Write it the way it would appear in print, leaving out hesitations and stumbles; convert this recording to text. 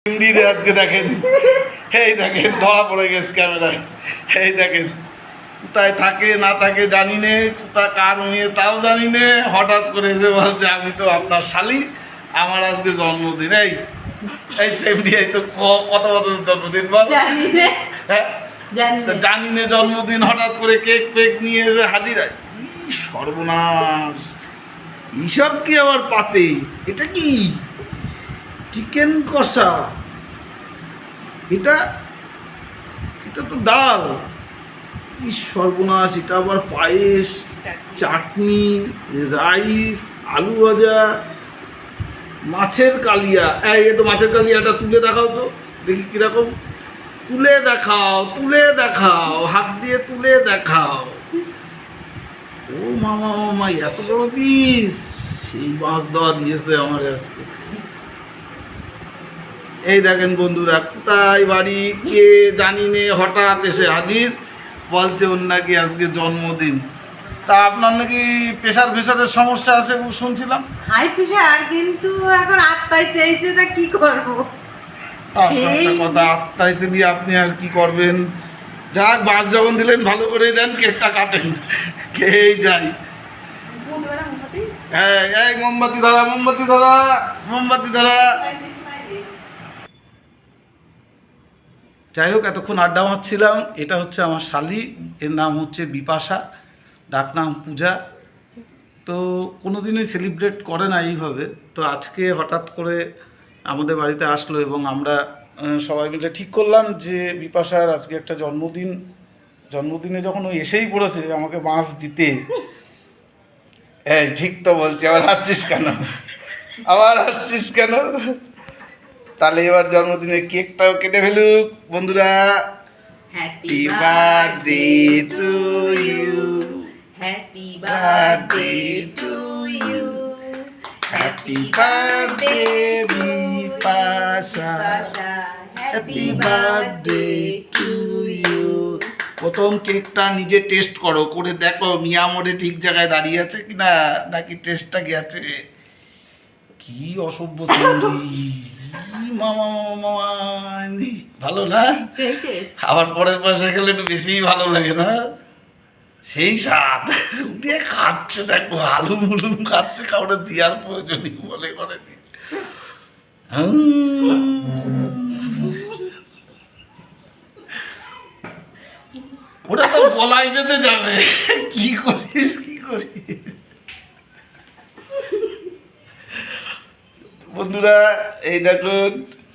আজকে দেখেন, এই দেখেন ধরা পড়ে গেছে ক্যামেরায়। এই দেখেন কোথায় থাকে না থাকে জানি নে, কোথায় কার মেয়ে তাও জানি নে, হঠাৎ করে এসে বলছে আমি তো আপনার শালি, আমার আজকে জন্মদিন। এই এই সেমডি, এই তো কত বছরের জন্মদিন বল? হ্যাঁ জানি নে জন্মদিন, হঠাৎ করে কেক পেক নিয়ে এসে হাজির। সর্বনাশ, এইসব কি আবার পাতে? এটা কি চিকেন কষা? এটা এটা তো ডাল। সর্বনাশ, এটা আবার পায়েস, চাটনি, রাইস, আলু ভাজা, মাছের কালিয়া। এই একটু মাছের কালিয়াটা তুলে দেখাও তো দেখি কিরকম। তুলে দেখাও, তুলে দেখাও, হাত দিয়ে তুলে দেখাও। ও মামা মামা, এত বড় পিস! সেই মাছ দেওয়া দিয়েছে আমার আজকে। এই দেখেন বন্ধুরা, কোথায় বাড়ি কে জানি নে, হঠাৎ এসে হাজির, বলছে ওর নাকি আজকে জন্মদিন। তা আপনার নাকি প্রেশারের সমস্যা আছে শুনছিলাম। হাই প্রেশার, কিন্তু এখন আত্মায় চাইছে, তা কি করব? আপনার কথা, আত্মায় দিয়ে আপনি আর কি করবেন? যাক, বাস যখন দিলেন ভালো করে দেন, কেকটা কাটেন, খেয়েই যাই। হ্যাঁ, এই মোমবাতি ধরা, মোমবাতি ধরা, মোমবাতি ধরা। যাই হোক, এতক্ষণ আড্ডা মারছিলাম। এটা হচ্ছে আমার শালি, এর নাম হচ্ছে বিপাশা, ডাকনাম পূজা। তো কোনো দিনই সেলিব্রেট করে না এইভাবে। তো আজকে হঠাৎ করে আমাদের বাড়িতে আসলো এবং আমরা সবাই মিলে ঠিক করলাম যে বিপাশার আজকে একটা জন্মদিন। জন্মদিনে যখন ও এসেই পড়েছে আমাকে মাছ দিতে। এই ঠিক তো বলছি, আবার হাসছিস কেন? আবার হাসছিস কেন? তাহলে এবার জন্মদিনে কেকটাও কেটে ফেলুক বন্ধুরা। Happy birthday to you, happy birthday to you, happy birthday Bipasha, happy birthday to you. প্রথম কেকটা নিজে টেস্ট করো, করে দেখো মিয়া মোড়ে ঠিক জায়গায় দাঁড়িয়ে আছে কিনা, নাকি টেস্টটা গেছে। কি অসভ্য সুন্দরী মামা মামা, ভালো না? আবার পরের পাশে খেলে একটু বেশিই ভালো লাগে না? সেই স্বাদ দিয়ে খাচ্ছে, দেখো আলু মুলুম খাচ্ছে, কাউরে দেওয়ার প্রয়োজনই মনে করেনি। ওটা তো গলায় বেঁধে যাবে। কি করিস, কি করিস বন্ধুরা? এই দেখুন